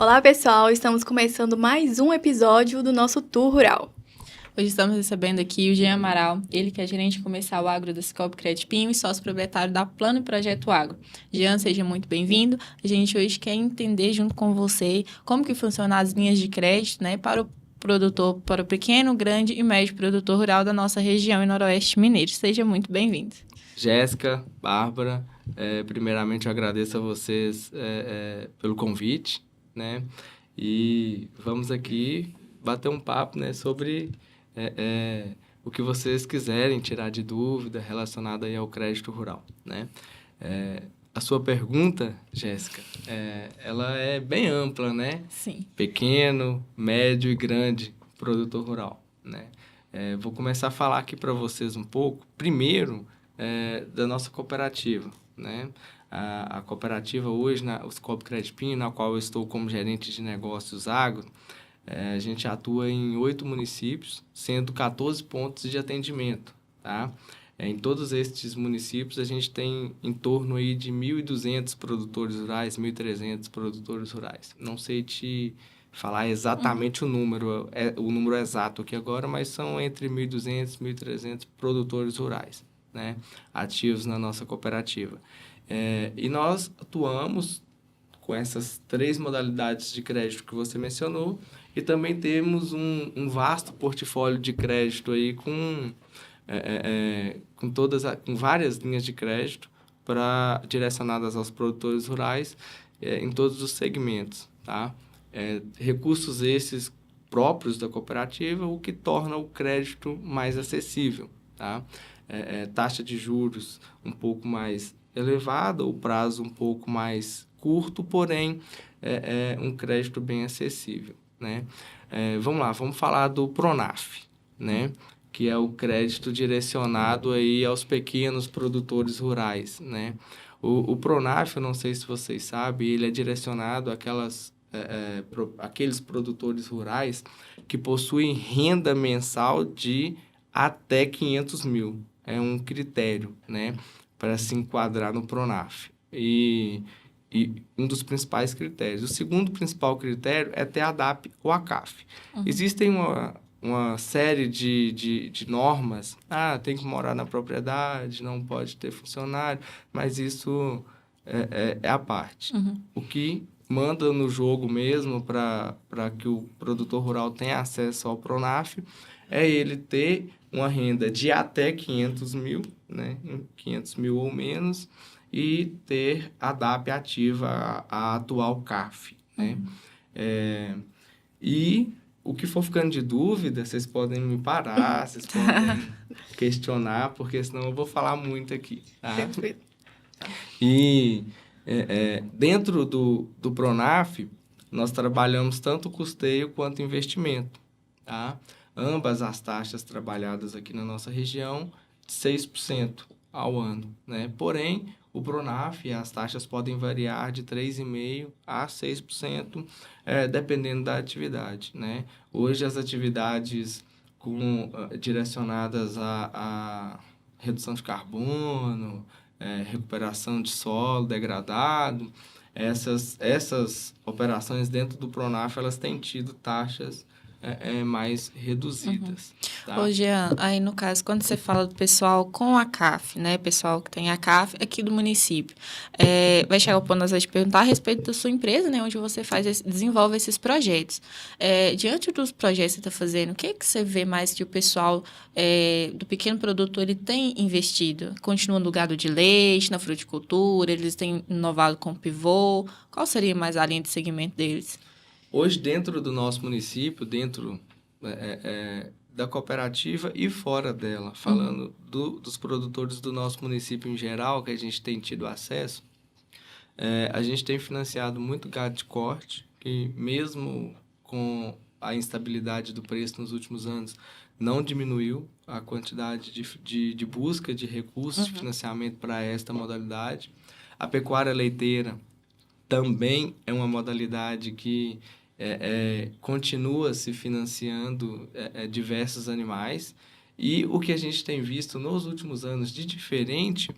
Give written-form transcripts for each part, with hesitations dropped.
Olá, pessoal! Estamos começando mais um episódio do nosso Tour Rural. Hoje estamos recebendo aqui o Jean Amaral, ele que é gerente comercial agro da Cicobi Crédito Pinho e sócio proprietário da Plano e Projeto Agro. Jean, seja muito bem-vindo. A gente hoje quer entender junto com você como que funcionam as linhas de crédito, né, para o produtor, para o pequeno, grande e médio produtor rural da nossa região e noroeste mineiro. Seja muito bem-vindo. Jéssica, Bárbara, primeiramente eu agradeço a vocês pelo convite, né? E vamos aqui bater um papo, né, sobre o que vocês quiserem tirar de dúvida relacionada aí ao crédito rural, né? A sua pergunta, Jéssica, ela é bem ampla, né? Sim. Pequeno, médio e grande produtor rural, né? Vou começar a falar aqui para vocês um pouco, primeiro, da nossa cooperativa, né? A cooperativa hoje, o Cicobi Crédito Pinho, na qual eu estou como gerente de negócios agro, a gente atua em 8 municípios, sendo 14 pontos de atendimento, tá? Em todos estes municípios, a gente tem em torno aí de 1.200 produtores rurais, 1.300 produtores rurais. Não sei te falar exatamente o número exato aqui agora, mas são entre 1.200 e 1.300 produtores rurais, né, ativos na nossa cooperativa. E nós atuamos com essas 3 modalidades de crédito que você mencionou e também temos um vasto portfólio de crédito aí com várias linhas de crédito direcionadas aos produtores rurais em todos os segmentos, tá? Recursos esses próprios da cooperativa, o que torna o crédito mais acessível, tá? Taxa de juros um pouco mais elevada, o prazo um pouco mais curto, porém um crédito bem acessível, né? Vamos lá, vamos falar do Pronaf, né? Que é o crédito direcionado aí aos pequenos produtores rurais, né? O Pronaf, eu não sei se vocês sabem, ele é direcionado àqueles produtores rurais que possuem renda mensal de até 500 mil. É um critério, né, para se enquadrar no Pronaf. E um dos principais critérios. O segundo principal critério é ter a DAP ou a CAF. Uhum. Existem uma série de normas. Tem que morar na propriedade, não pode ter funcionário, mas isso é a parte. Uhum. O que manda no jogo mesmo para que o produtor rural tenha acesso ao Pronaf é ele ter uma renda de até 500 mil, né? 500 mil ou menos, e ter a DAP ativa, a atual CAF, né? Uhum. E o que for ficando de dúvida, vocês podem me parar, vocês podem questionar, porque senão eu vou falar muito aqui, tá? E dentro do Pronaf, nós trabalhamos tanto custeio quanto investimento, tá? Ambas as taxas trabalhadas aqui na nossa região, 6% ao ano, né? Porém, o Pronaf, as taxas podem variar de 3,5% a 6%, dependendo da atividade, né? Hoje, as atividades direcionadas à redução de carbono, recuperação de solo degradado, essas operações dentro do Pronaf, elas têm tido taxas mais reduzidas. Uhum. Tá? Ô, Jean, aí no caso, quando você fala do pessoal com a CAF, né, pessoal que tem a CAF aqui do município, vai chegar o ponto nós vamos te perguntar a respeito da sua empresa, né, onde você desenvolve esses projetos. Diante dos projetos que você está fazendo, o que você vê mais que o pessoal do pequeno produtor ele tem investido? Continua no gado de leite, na fruticultura, eles têm inovado com o pivô? Qual seria mais a linha de segmento deles? Hoje, dentro do nosso município, dentro da cooperativa e fora dela, falando dos produtores do nosso município em geral, que a gente tem tido acesso, a gente tem financiado muito gado de corte, que mesmo com a instabilidade do preço nos últimos anos, não diminuiu a quantidade de busca de recursos de financiamento para esta modalidade. A pecuária leiteira também é uma modalidade que continua se financiando diversos animais. E o que a gente tem visto nos últimos anos de diferente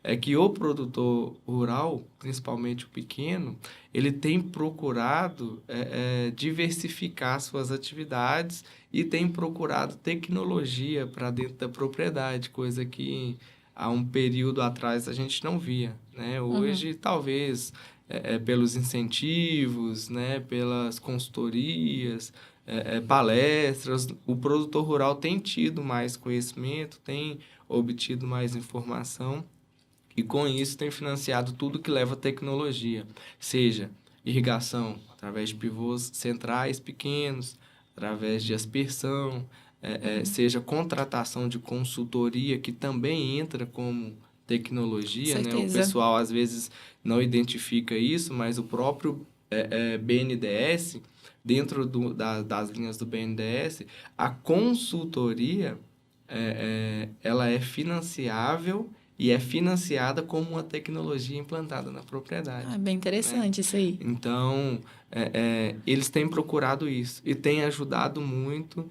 é que o produtor rural, principalmente o pequeno, ele tem procurado diversificar suas atividades e tem procurado tecnologia para dentro da propriedade, coisa que há um período atrás a gente não via, né? Hoje, talvez, pelos incentivos, né? Pelas consultorias, palestras, o produtor rural tem tido mais conhecimento, tem obtido mais informação e, com isso, tem financiado tudo que leva tecnologia, seja irrigação, através de pivôs centrais pequenos, através de aspersão, seja contratação de consultoria, que também entra como tecnologia, né? O pessoal, às vezes, não identifica isso, mas o próprio BNDES, dentro das linhas do BNDES, a consultoria, ela é financiável e é financiada como uma tecnologia implantada na propriedade. Bem interessante, né? Isso aí. Então, eles têm procurado isso e têm ajudado muito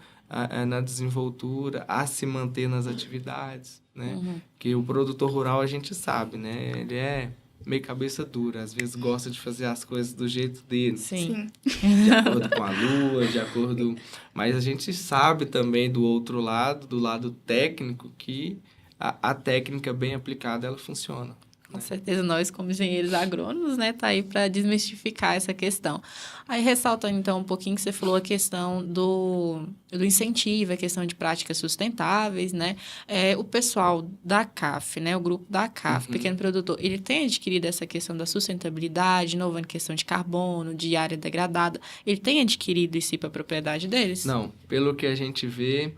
na desenvoltura, a se manter nas atividades, né? Que o produtor rural, a gente sabe, né? Ele é meio cabeça dura, às vezes gosta de fazer as coisas do jeito dele. Sim. De acordo com a lua, de acordo... Mas a gente sabe também do outro lado, do lado técnico, que a técnica bem aplicada, ela funciona. Com certeza, nós como engenheiros agrônomos, né, tá aí para desmistificar essa questão. Aí, ressaltando então um pouquinho que você falou a questão do incentivo, a questão de práticas sustentáveis, né, o pessoal da CAF, né, o grupo da CAF, pequeno produtor, ele tem adquirido essa questão da sustentabilidade, inovando questão de carbono, de área degradada, ele tem adquirido isso para a propriedade deles? Não, pelo que a gente vê,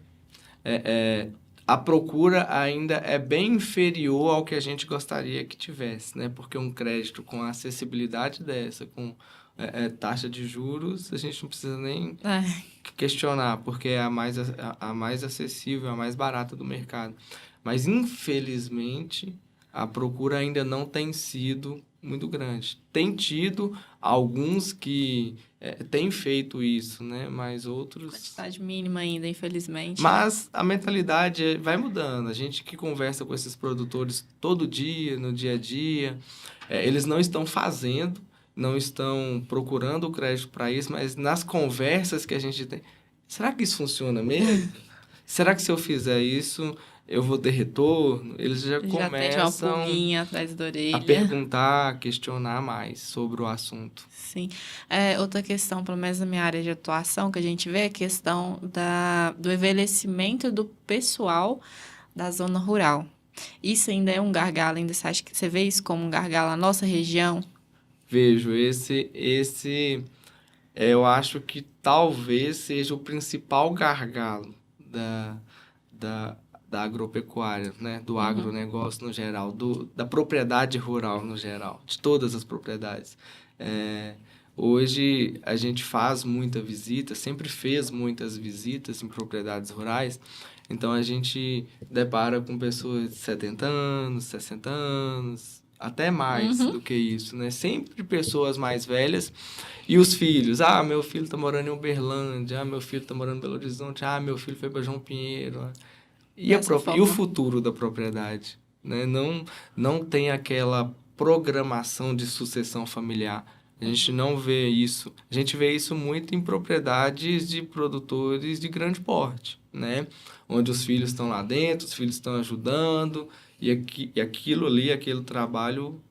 a procura ainda é bem inferior ao que a gente gostaria que tivesse, né? Porque um crédito com acessibilidade dessa, com taxa de juros, a gente não precisa nem questionar, porque é a mais acessível, a mais barata do mercado. Mas, infelizmente, a procura ainda não tem sido muito grande. Tem tido alguns que têm feito isso, né? Mas outros... Quantidade mínima ainda, infelizmente. Mas a mentalidade vai mudando. A gente que conversa com esses produtores todo dia, no dia a dia, eles não estão fazendo, não estão procurando o crédito para isso, mas nas conversas que a gente tem, será que isso funciona mesmo? Será que se eu fizer isso, eu vou ter retorno? Eles já começam uma pulguinha atrás da orelha. A perguntar, a questionar mais sobre o assunto. Sim. Outra questão, pelo menos na minha área de atuação, que a gente vê é a questão do envelhecimento do pessoal da zona rural. Isso ainda é um gargalo, ainda você vê isso como um gargalo na nossa região? Vejo. Eu acho que talvez seja o principal gargalo da agropecuária, né? Do agronegócio no geral, da propriedade rural no geral, de todas as propriedades. Hoje a gente faz muita visita, sempre fez muitas visitas em propriedades rurais, então a gente depara com pessoas de 70 anos, 60 anos, até mais do que isso, né? Sempre pessoas mais velhas. E os filhos? Meu filho está morando em Uberlândia, meu filho está morando em Belo Horizonte, meu filho foi para João Pinheiro. E o futuro da propriedade, né? Não tem aquela programação de sucessão familiar. A gente não vê isso. A gente vê isso muito em propriedades de produtores de grande porte, né? Onde os filhos estão lá dentro, os filhos estão ajudando, e aquilo ali, aquele trabalho,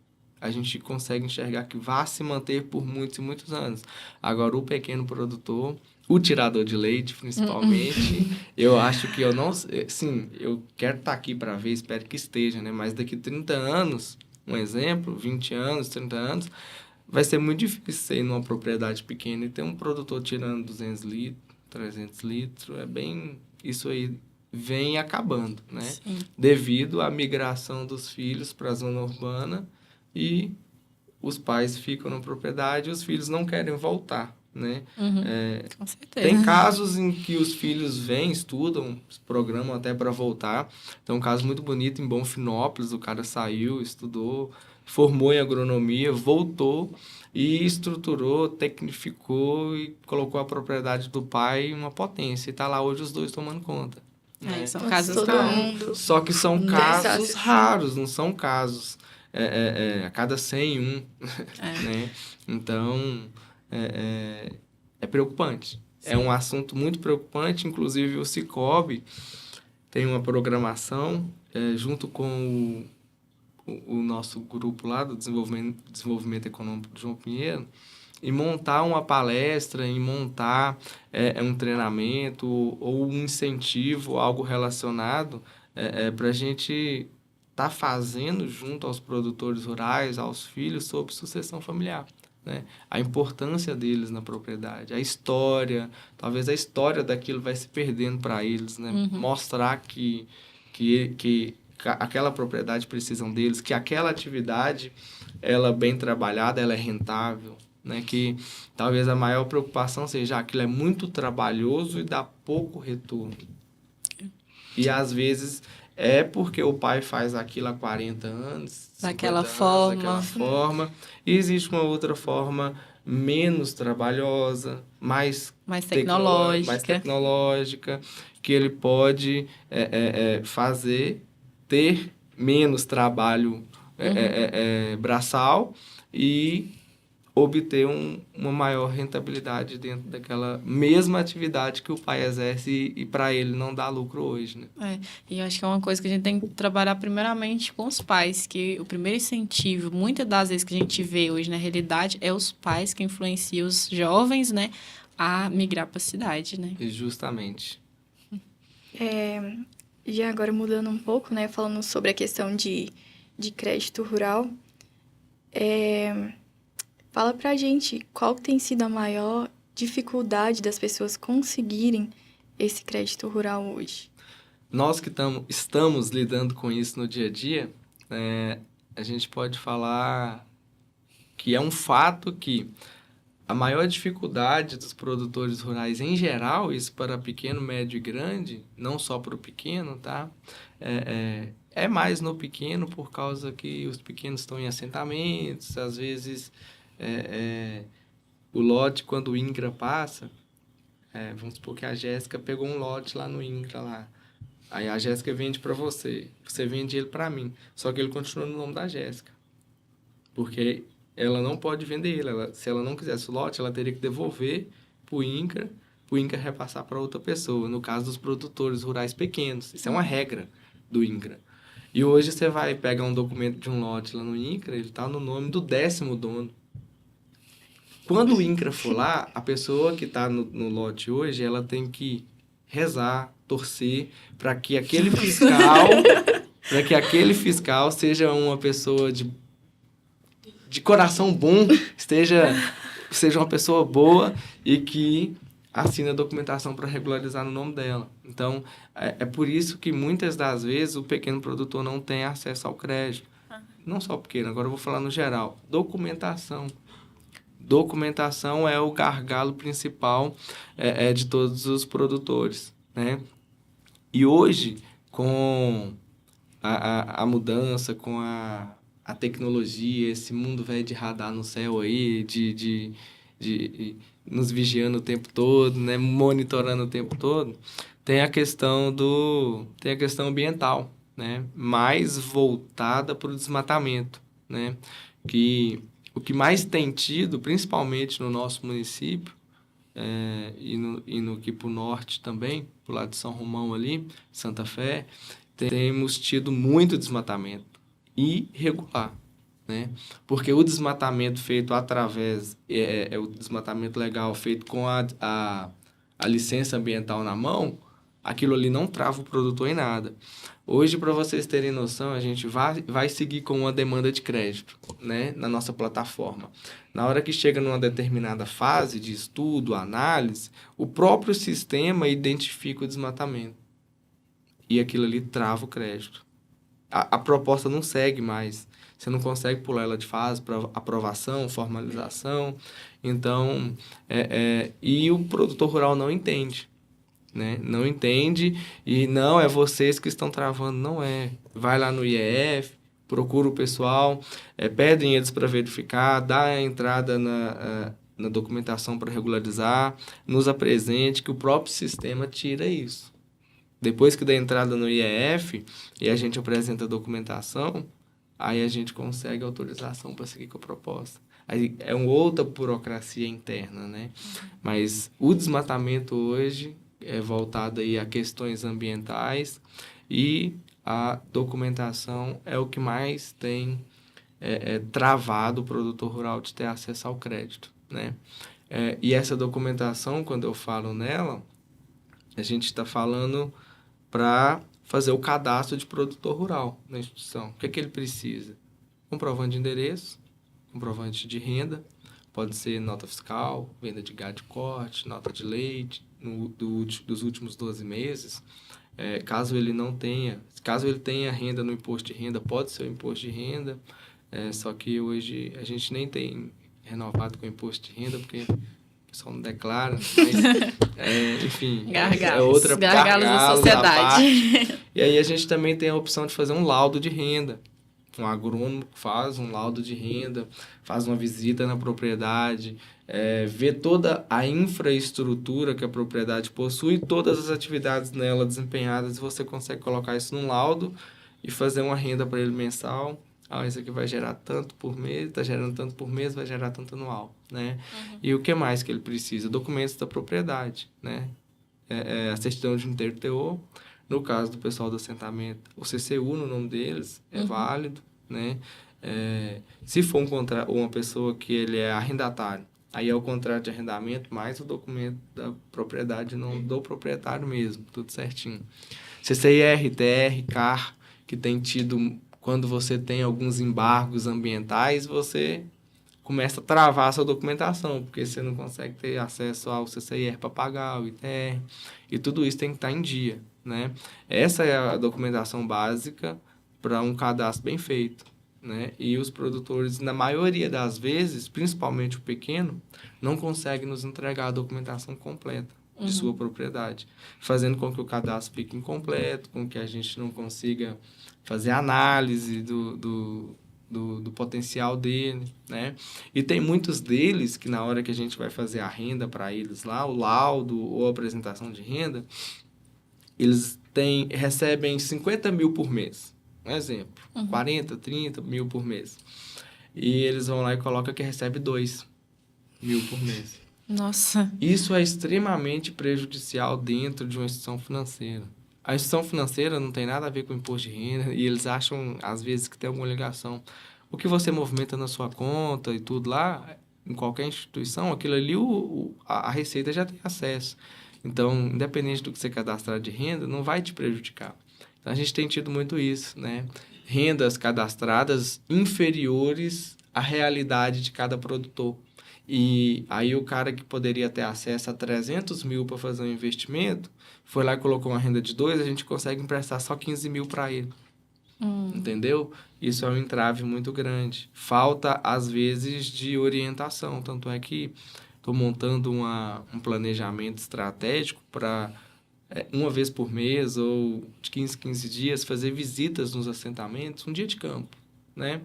a gente consegue enxergar que vai se manter por muitos e muitos anos. Agora, o pequeno produtor, o tirador de leite, principalmente, eu acho que eu não... Sim, eu quero estar aqui para ver, espero que esteja, né? Mas daqui 30 anos, um exemplo, 20 anos, 30 anos, vai ser muito difícil você ir numa propriedade pequena e ter um produtor tirando 200 litros, 300 litros. Isso aí vem acabando, né? Sim. Devido à migração dos filhos para a zona urbana e os pais ficam na propriedade e os filhos não querem voltar, né? Com certeza. Tem casos em que os filhos vêm, estudam, se programam até para voltar. Tem um caso muito bonito em Bonfinópolis, o cara saiu, estudou, formou em agronomia, voltou e estruturou, tecnificou e colocou a propriedade do pai em uma potência. E está lá hoje os dois tomando conta. né? São casos Todo raros. mundo. Só que são Exato. casos raros, não são casos a cada 100, né? Então, é preocupante. Sim. É um assunto muito preocupante, inclusive o Cicobi tem uma programação junto com o nosso grupo lá do Desenvolvimento Econômico de João Pinheiro, e montar uma palestra, e montar um treinamento ou um incentivo, algo relacionado para a gente estar fazendo junto aos produtores rurais, aos filhos, sobre sucessão familiar. Né? A importância deles na propriedade, a história, talvez a história daquilo vai se perdendo para eles, né? Mostrar que aquela propriedade precisam deles, que aquela atividade, ela bem trabalhada, ela é rentável, né? Que talvez a maior preocupação seja aquilo é muito trabalhoso e dá pouco retorno. E às vezes é porque o pai faz aquilo há 40 anos, Daquela 50 anos, daquela forma. forma. E existe uma outra forma menos trabalhosa, mais tecnológica, que ele pode fazer, ter menos trabalho braçal e obter uma maior rentabilidade dentro daquela mesma atividade que o pai exerce e para ele não dá lucro hoje, né? E eu acho que é uma coisa que a gente tem que trabalhar primeiramente com os pais, que o primeiro incentivo, muitas das vezes que a gente vê hoje na realidade, é os pais que influenciam os jovens, né, a migrar para a cidade, né? E justamente. Já agora mudando um pouco, né, falando sobre a questão de crédito rural, fala pra gente qual tem sido a maior dificuldade das pessoas conseguirem esse crédito rural hoje. Nós que estamos lidando com isso no dia a dia, a gente pode falar que é um fato que a maior dificuldade dos produtores rurais em geral, isso para pequeno, médio e grande, não só para o pequeno, tá? É mais no pequeno por causa que os pequenos estão em assentamentos, às vezes o lote, quando o INCRA passa, vamos supor que a Jéssica pegou um lote lá no INCRA lá. Aí a Jéssica vende para você vende ele para mim, só que ele continua no nome da Jéssica, porque ela não pode vender ele. Se ela não quisesse o lote, ela teria que devolver para o INCRA repassar para outra pessoa, no caso dos produtores rurais pequenos. Isso é uma regra do INCRA. E hoje você vai pegar um documento de um lote lá no INCRA, ele está no nome do 10º dono. Quando o INCRA for lá, a pessoa que está no lote hoje, ela tem que rezar, torcer, para que aquele fiscal seja uma pessoa de coração bom, seja uma pessoa boa e que assine a documentação para regularizar no nome dela. Então, é por isso que muitas das vezes o pequeno produtor não tem acesso ao crédito. Não só o pequeno, agora eu vou falar no geral. Documentação. Documentação é o gargalo principal de todos os produtores, né? E hoje, com a mudança, com a tecnologia, esse mundo velho de radar no céu aí, de nos vigiando o tempo todo, né? Monitorando o tempo todo, tem a questão ambiental, né? Mais voltada para o desmatamento, né? Que o que mais tem tido, principalmente no nosso município, aqui para o norte também, para o lado de São Romão ali, Santa Fé, temos tido muito desmatamento irregular, né? Porque o desmatamento feito através, o desmatamento legal feito com a licença ambiental na mão, aquilo ali não trava o produtor em nada. Hoje, para vocês terem noção, a gente vai seguir com uma demanda de crédito, né, na nossa plataforma. Na hora que chega numa determinada fase de estudo, análise, o próprio sistema identifica o desmatamento. E aquilo ali trava o crédito. A proposta não segue mais. Você não consegue pular ela de fase para aprovação, formalização. Então, e o produtor rural não entende. Né? Não entende e não é vocês que estão travando, não é. Vai lá no IEF, procura o pessoal, pedem eles para verificar, dá a entrada na documentação para regularizar, nos apresente, que o próprio sistema tira isso. Depois que dá entrada no IEF e a gente apresenta a documentação, aí a gente consegue autorização para seguir com a proposta. Aí é uma outra burocracia interna, né? Mas o desmatamento hoje é voltado aí a questões ambientais e a documentação é o que mais tem travado o produtor rural de ter acesso ao crédito, né? E essa documentação, quando eu falo nela, a gente está falando para fazer o cadastro de produtor rural na instituição. O que é que ele precisa? Comprovante de endereço, comprovante de renda, pode ser nota fiscal, venda de gado de corte, nota de leite dos últimos 12 meses. Caso ele tenha renda no imposto de renda, pode ser o imposto de renda, só que hoje a gente nem tem renovado com o imposto de renda, porque o pessoal não declara, mas, enfim, é outra gargalos da sociedade. E aí a gente também tem a opção de fazer um laudo de renda. Um agrônomo faz um laudo de renda, faz uma visita na propriedade, vê toda a infraestrutura que a propriedade possui, todas as atividades nela desempenhadas, e você consegue colocar isso num laudo e fazer uma renda para ele mensal. Isso aqui vai gerar tanto por mês, está gerando tanto por mês, vai gerar tanto anual, né? E o que mais que ele precisa? Documentos da propriedade, né? A certidão de InterTO, no caso do pessoal do assentamento, o CCU no nome deles é válido, né? Se for uma pessoa que ele é arrendatário, aí é o contrato de arrendamento mais o documento da propriedade, não do proprietário mesmo, tudo certinho. CCIR, TR, CAR, que tem tido... Quando você tem alguns embargos ambientais, você começa a travar a sua documentação, porque você não consegue ter acesso ao CCIR para pagar, o ITR, e tudo isso tem que estar em dia, né? Essa é a documentação básica para um cadastro bem feito, né? E os produtores, na maioria das vezes, principalmente o pequeno, não conseguem nos entregar a documentação completa de sua propriedade, fazendo com que o cadastro fique incompleto, com que a gente não consiga fazer análise do potencial dele, né? E tem muitos deles que na hora que a gente vai fazer a renda para eles lá, o laudo ou a apresentação de renda, eles recebem 50 mil por mês, um exemplo, 40, 30 mil por mês. E eles vão lá e colocam que recebe 2 mil por mês. Nossa. Isso é extremamente prejudicial dentro de uma instituição financeira. A instituição financeira não tem nada a ver com o imposto de renda e eles acham, às vezes, que tem alguma ligação. O que você movimenta na sua conta e tudo lá, em qualquer instituição, aquilo ali a Receita já tem acesso. Então, independente do que você cadastrar de renda, não vai te prejudicar. Então, a gente tem tido muito isso, né? Rendas cadastradas inferiores à realidade de cada produtor. E aí o cara que poderia ter acesso a 300 mil para fazer um investimento, foi lá e colocou uma renda de 2, a gente consegue emprestar só 15 mil para ele. Entendeu? Isso é um entrave muito grande. Falta, às vezes, de orientação. Tanto é que estou montando um planejamento estratégico para, uma vez por mês ou de 15 dias, fazer visitas nos assentamentos, um dia de campo, né?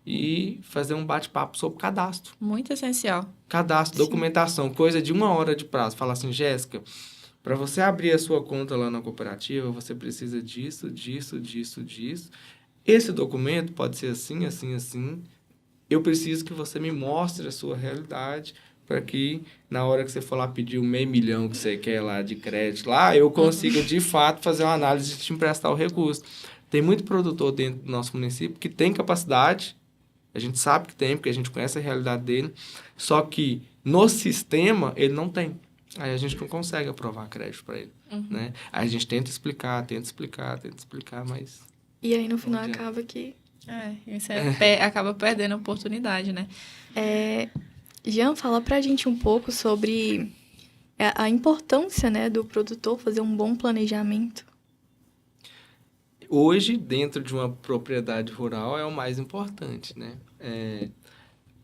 E fazer um bate-papo sobre cadastro. Muito essencial. Cadastro, documentação, coisa de 1 hora de prazo. Fala assim, Jéssica, para você abrir a sua conta lá na cooperativa, você precisa disso, disso, disso, disso. Esse documento pode ser assim, assim, assim. Eu preciso que você me mostre a sua realidade para que, na hora que você for lá pedir o $500 mil que você quer lá de crédito, lá eu consiga, de fato, fazer uma análise de te emprestar o recurso. Tem muito produtor dentro do nosso município que tem capacidade, a gente sabe que tem, porque a gente conhece a realidade dele, só que no sistema ele não tem. Aí a gente não consegue aprovar crédito para ele, né? Aí a gente tenta explicar, mas... E aí, no final, acaba que... Isso acaba perdendo a oportunidade, né? Jean, fala pra gente um pouco sobre a importância, né, do produtor fazer um bom planejamento. Hoje, dentro de uma propriedade rural, é o mais importante, né?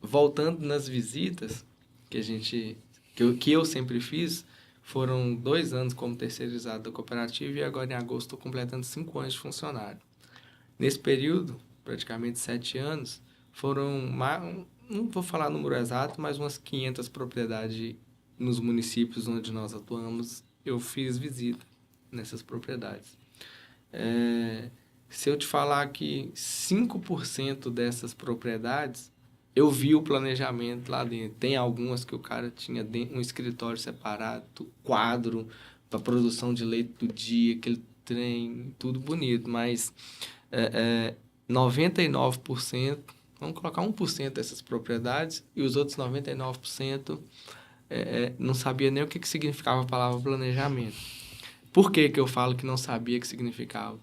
Voltando nas visitas que eu sempre fiz, foram 2 anos como terceirizado da cooperativa e agora em agosto estou completando 5 anos de funcionário. Nesse período, praticamente 7 anos, foram, não vou falar o número exato, mas umas 500 propriedades nos municípios onde nós atuamos, eu fiz visita, nessas propriedades. Se eu te falar que 5% dessas propriedades, eu vi o planejamento lá dentro. Tem algumas que o cara tinha um escritório separado, quadro para produção de leite do dia, aquele trem, tudo bonito, mas 99%, vamos colocar 1% dessas propriedades, e os outros 99% não sabia nem o que significava a palavra planejamento. Por que eu falo que não sabia o que significava?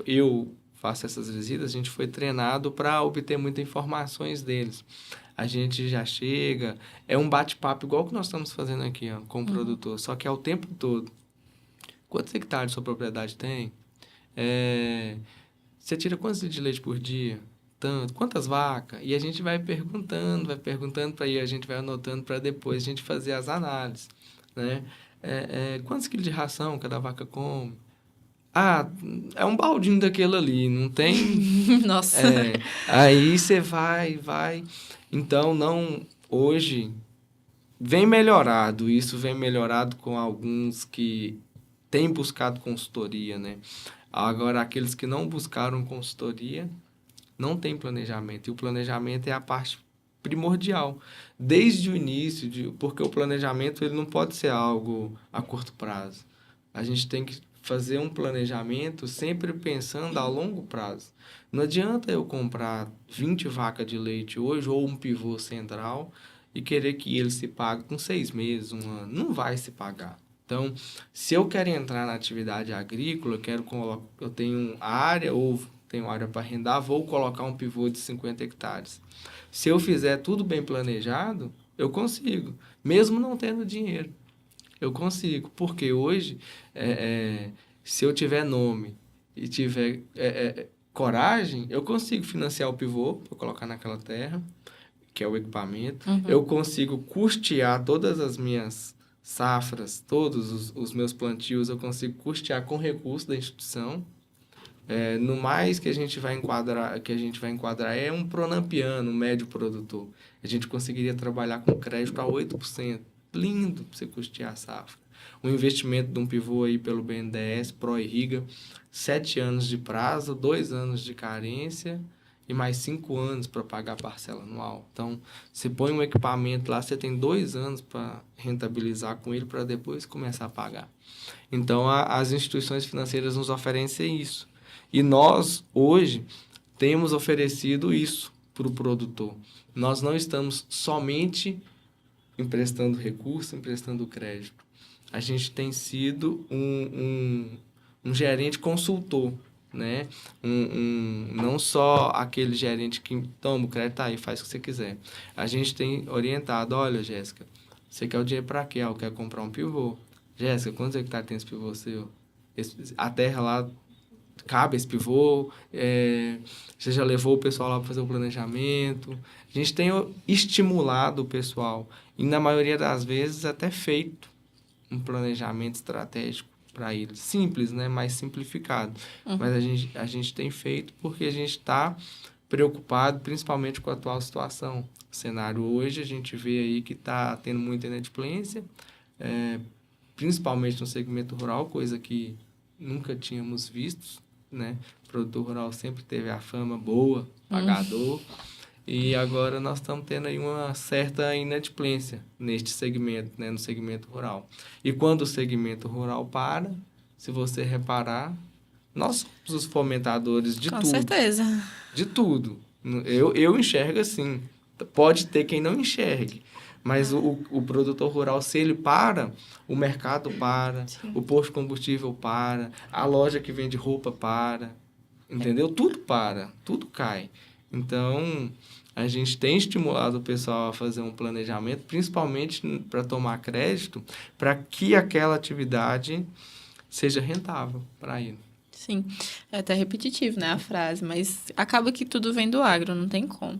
Eu faço essas visitas, a gente foi treinado para obter muitas informações deles. A gente já chega, é um bate-papo igual que nós estamos fazendo aqui, ó, com o produtor, só que é o tempo todo. Quantos hectares sua propriedade tem? Você tira quantos litros de leite por dia? Tanto. Quantas vacas? E a gente vai perguntando para aí, a gente vai anotando para depois a gente fazer as análises, né? Quantos quilos de ração cada vaca come? É um baldinho daquele ali, não tem... Nossa. Aí você vai... Então, hoje, isso vem melhorado com alguns que têm buscado consultoria, né? Agora, aqueles que não buscaram consultoria, não tem planejamento. E o planejamento é a parte primordial. Desde o início, porque o planejamento ele não pode ser algo a curto prazo. A gente tem que fazer um planejamento sempre pensando a longo prazo. Não adianta eu comprar 20 vacas de leite hoje ou um pivô central e querer que ele se pague com 6 meses, 1 ano. Não vai se pagar. Então, se eu quero entrar na atividade agrícola, eu tenho área ou tenho área para arrendar, vou colocar um pivô de 50 hectares. Se eu fizer tudo bem planejado, eu consigo, mesmo não tendo dinheiro. Eu consigo, porque hoje, se eu tiver nome e tiver coragem, eu consigo financiar o pivô para colocar naquela terra, que é o equipamento. Eu consigo custear todas as minhas safras, todos os meus plantios, eu consigo custear com recurso da instituição. No mais que a gente vai enquadrar é um pronampiano, um médio produtor. A gente conseguiria trabalhar com crédito a 8%. Lindo para você custear a safra. O investimento de um pivô aí pelo BNDES, Pró-Irriga, 7 anos de prazo, 2 anos de carência e mais 5 anos para pagar a parcela anual. Então, você põe um equipamento lá, você tem 2 anos para rentabilizar com ele para depois começar a pagar. Então, as instituições financeiras nos oferecem isso. E nós, hoje, temos oferecido isso para o produtor. Nós não estamos somente emprestando recurso, emprestando crédito. A gente tem sido um gerente consultor, né? Não só aquele gerente que toma o crédito aí, faz o que você quiser. A gente tem orientado, olha, Jéssica, você quer o dinheiro para quê? Eu quero comprar um pivô. Jéssica, quantos hectares tem esse pivô seu? A terra lá cabe esse pivô? Você já levou o pessoal lá para fazer o planejamento? A gente tem estimulado o pessoal e, na maioria das vezes, até feito um planejamento estratégico para eles. Simples, né? Mais simplificado. Mas a gente tem feito porque a gente está preocupado, principalmente com a atual situação. O cenário hoje, a gente vê aí que está tendo muita inadimplência, principalmente no segmento rural, coisa que nunca tínhamos visto, né? O produtor rural sempre teve a fama boa, pagador, e agora nós estamos tendo aí uma certa inadimplência neste segmento, né? No segmento rural. E quando o segmento rural para, se você reparar, nós somos os fomentadores de tudo. Com certeza. De tudo. Eu enxergo assim. Pode ter quem não enxergue. Mas o produtor rural, se ele para, o mercado para, sim, o posto de combustível para, a loja que vende roupa para, entendeu? Tudo para, tudo cai. Então, a gente tem estimulado o pessoal a fazer um planejamento, principalmente para tomar crédito, para que aquela atividade seja rentável para ele. Sim, é até repetitivo, né, a frase, mas acaba que tudo vem do agro, não tem como.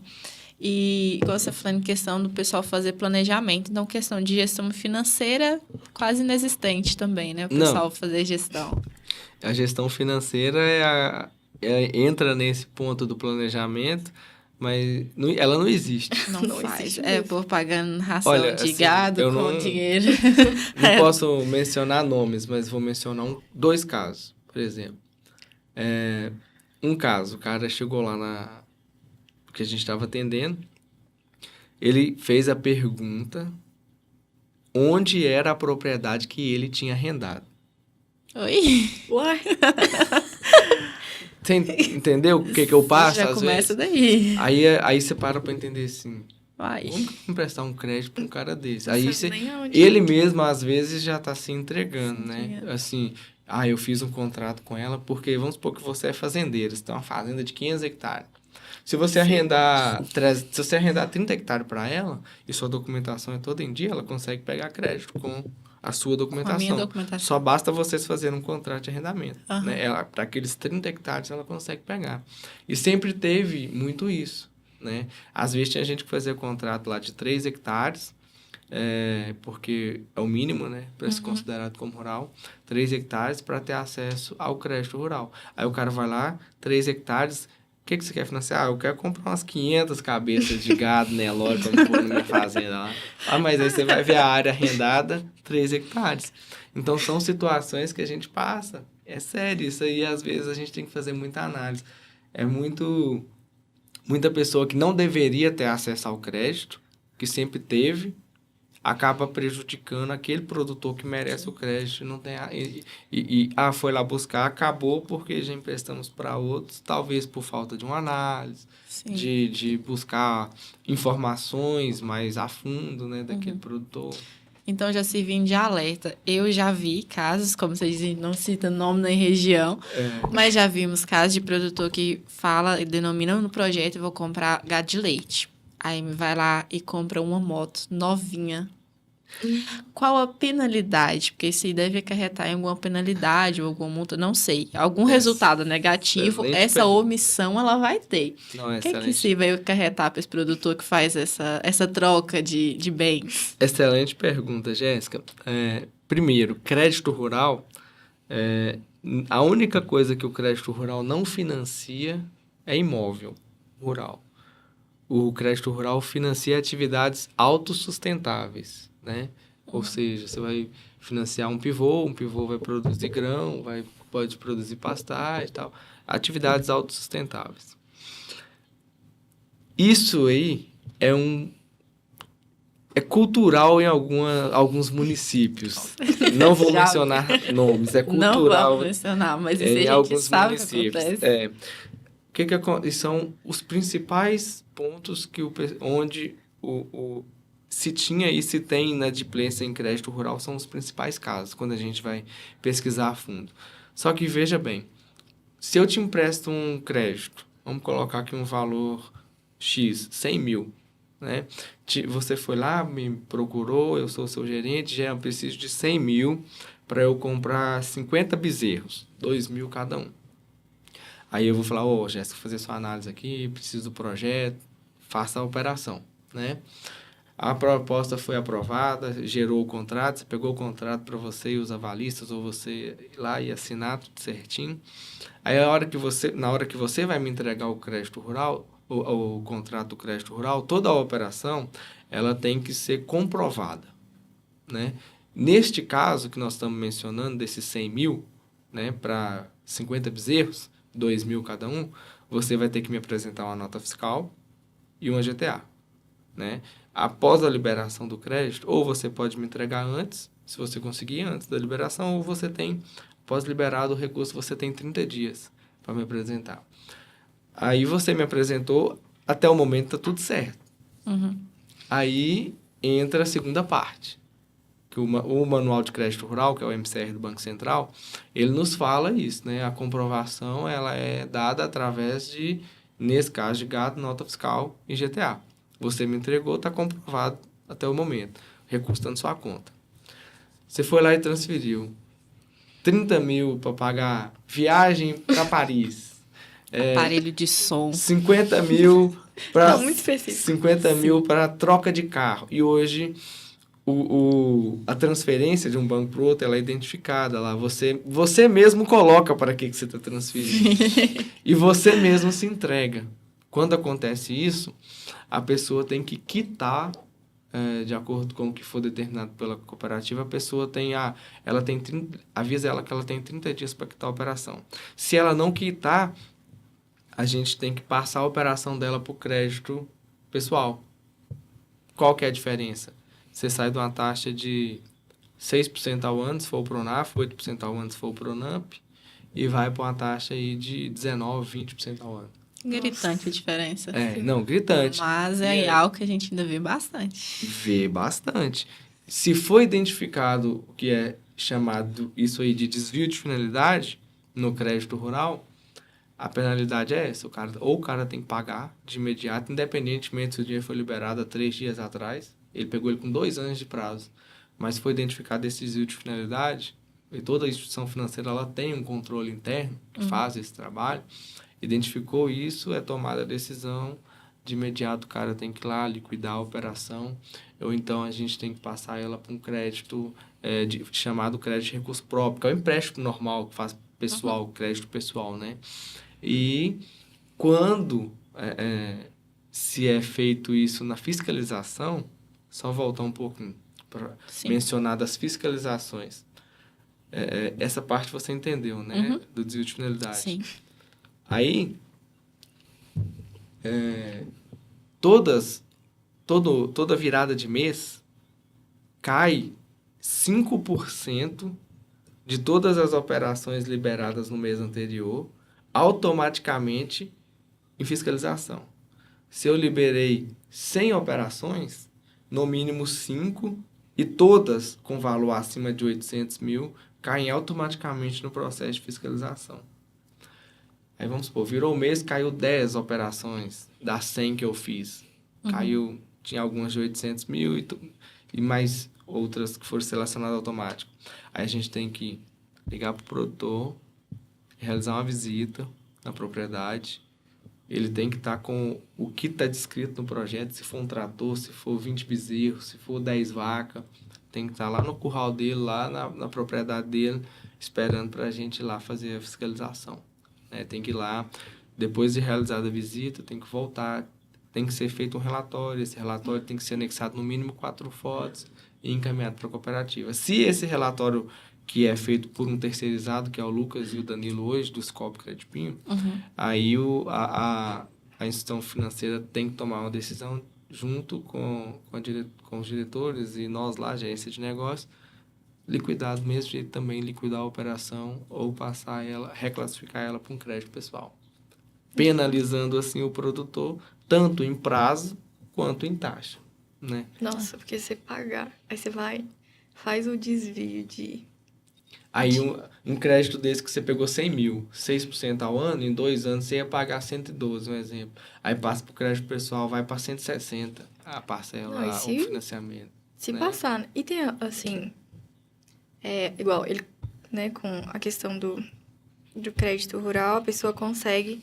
E, igual você falando, questão do pessoal fazer planejamento, então, questão de gestão financeira quase inexistente também, né? O pessoal fazer gestão. A gestão financeira entra nesse ponto do planejamento, mas ela não existe. Não, Não faz. existe É mesmo. por pagando ração Olha, de assim, gado eu com não- dinheiro. Não posso mencionar nomes, mas vou mencionar dois casos, por exemplo. Um caso, o cara chegou lá que a gente estava atendendo, ele fez a pergunta onde era a propriedade que ele tinha arrendado. Oi? Uai, Você entendeu o que eu passo Já às começa vezes? daí. Aí você para pra entender assim, Vai. como que eu vou emprestar um crédito pra um cara desse? não Aí sabe você, nem aonde. ele mesmo, às vezes, já tá se entregando, Se né? entregando. Assim, eu fiz um contrato com ela porque, vamos supor que você é fazendeiro, você tem uma fazenda de 500 hectares. Se você arrendar 30 hectares para ela e sua documentação é toda em dia, ela consegue pegar crédito com a sua Com a documentação. minha documentação. Só basta vocês fazerem um contrato de arrendamento. Aham. Né? Para aqueles 30 hectares ela consegue pegar. E sempre teve muito isso. Né? Às vezes tinha gente que fazia contrato lá de 3 hectares, porque é o mínimo, né, para ser considerado como rural, 3 hectares para ter acesso ao crédito rural. Aí o cara vai lá, 3 hectares, o que você quer financiar? Eu quero comprar umas 500 cabeças de gado, né, lógico, pra eu pôr na minha fazenda lá. Mas aí você vai ver a área arrendada, 3 hectares. Então, são situações que a gente passa. É sério, isso aí, às vezes, a gente tem que fazer muita análise. Muita pessoa que não deveria ter acesso ao crédito, que sempre teve, acaba prejudicando aquele produtor que merece o crédito. Não tem foi lá buscar, acabou porque já emprestamos para outros, talvez por falta de uma análise, Sim. de buscar informações mais a fundo, né, daquele produtor. Então, já servindo de alerta. Eu já vi casos, como você diz, não cita nome nem região, mas já vimos casos de produtor que fala e denomina no projeto, eu vou comprar gado de leite. Aí vai lá e compra uma moto novinha. Qual a penalidade? Porque isso aí deve acarretar em alguma penalidade ou alguma multa, não sei. Algum resultado negativo, excelente essa pergunta. omissão ela vai ter. Não, O que excelente. isso aí vai acarretar para esse produtor que faz essa troca de bens? Excelente pergunta, Jéssica. Primeiro, crédito rural, a única coisa que o crédito rural não financia é imóvel rural. O crédito rural financia atividades autossustentáveis, né? Ou seja, você vai financiar um pivô vai produzir grão, pode produzir pastagem e tal. Atividades autossustentáveis. Isso aí é cultural em alguns municípios. Não vou Já mencionar nomes, é Não cultural vamos mencionar, mas isso em aí a gente alguns sabe o que municípios. acontece. E são os principais pontos onde se tinha e se tem inadimplência em crédito rural, são os principais casos, quando a gente vai pesquisar a fundo. Só que veja bem, se eu te empresto um crédito, vamos colocar aqui um valor X, 100 mil, né? Você foi lá, me procurou, eu sou seu gerente, já preciso de 100 mil para eu comprar 50 bezerros, 2 mil cada um. Aí eu vou falar, Jéssica, fazer sua análise aqui, preciso do projeto, faça a operação, né? A proposta foi aprovada, gerou o contrato, você pegou o contrato para você e os avalistas, ou você ir lá e assinar tudo certinho. Aí na hora que você vai me entregar o crédito rural, o contrato do crédito rural, toda a operação, ela tem que ser comprovada, né? Neste caso que nós estamos mencionando, desses 100 mil, né, para 50 bezerros, 2 mil cada um, você vai ter que me apresentar uma nota fiscal e uma GTA, né? Após a liberação do crédito, ou você pode me entregar antes, se você conseguir antes da liberação, ou você tem, após liberado o recurso, você tem 30 dias para me apresentar. Aí você me apresentou, até o momento está tudo certo. Uhum. Aí entra a segunda parte, que o Manual de Crédito Rural, que é o MCR do Banco Central, ele nos fala isso, né? A comprovação ela é dada através de, nesse caso de gado, nota fiscal e GTA. Você me entregou, está comprovado até o momento. O recurso está na sua conta. Você foi lá e transferiu 30 mil para pagar viagem para Paris. Aparelho de som. 50 mil para Não, muito específico. 50 mil para troca de carro. E hoje a transferência de um banco para o outro ela é identificada lá. Você mesmo coloca para que você está transferindo. E você mesmo se entrega. Quando acontece isso, a pessoa tem que quitar, de acordo com o que for determinado pela cooperativa, a pessoa avisa ela que ela tem 30 dias para quitar a operação. Se ela não quitar, a gente tem que passar a operação dela para o crédito pessoal. Qual que é a diferença? Você sai de uma taxa de 6% ao ano, se for o Pronaf, 8% ao ano, se for o Pronamp, e vai para uma taxa aí de 19%, 20% ao ano. Gritante a diferença. Não, gritante. Mas é algo que a gente ainda vê bastante. Vê bastante. Se for identificado o que é chamado isso aí de desvio de finalidade no crédito rural, a penalidade é essa. O cara tem que pagar de imediato, independentemente se o dinheiro foi liberado há 3 dias atrás. Ele pegou ele com 2 anos de prazo. Mas se for identificado esse desvio de finalidade, e toda instituição financeira ela tem um controle interno que faz esse trabalho, identificou isso, é tomada a decisão, de imediato o cara tem que ir lá liquidar a operação, ou então a gente tem que passar ela para um crédito chamado crédito de recurso próprio, que é o empréstimo normal que faz pessoal, crédito pessoal, né? E quando se é feito isso na fiscalização, só voltar um pouquinho para mencionar das fiscalizações. Essa parte você entendeu, né? Do desvio de finalidade. Sim. Aí, toda virada de mês, cai 5% de todas as operações liberadas no mês anterior, automaticamente em fiscalização. Se eu liberei 100 operações, no mínimo 5, e todas com valor acima de 800 mil, caem automaticamente no processo de fiscalização. Aí vamos supor, virou o mês, caiu 10 operações das 100 que eu fiz. Tinha algumas de 800 mil e mais outras que foram selecionadas automático. Aí a gente tem que ligar para o produtor, realizar uma visita na propriedade. Ele tem que estar com o que está descrito no projeto, se for um trator, se for 20 bezerros, se for 10 vacas. Tem que estar lá no curral dele, lá na propriedade dele, esperando para a gente ir lá fazer a fiscalização. Tem que ir lá, depois de realizada a visita, tem que voltar, tem que ser feito um relatório. Esse relatório tem que ser anexado no mínimo 4 fotos e encaminhado para a cooperativa. Se esse relatório, que é feito por um terceirizado, que é o Lucas e o Danilo hoje, do Scope Credipinho, aí a instituição financeira tem que tomar uma decisão junto com os diretores e nós lá, agência de negócio, liquidar do mesmo jeito também, liquidar a operação ou passar ela, reclassificar ela para um crédito pessoal. Penalizando assim o produtor, tanto em prazo quanto em taxa, né? Nossa, porque você pagar, aí você vai, faz o desvio de... Aí um crédito desse que você pegou 100 mil, 6% ao ano, em 2 anos você ia pagar 112, um exemplo. Aí passa para o crédito pessoal, vai para 160 a parcela, o financiamento. Se né? passar, né? E tem assim, igual ele, né, com a questão do crédito rural, a pessoa consegue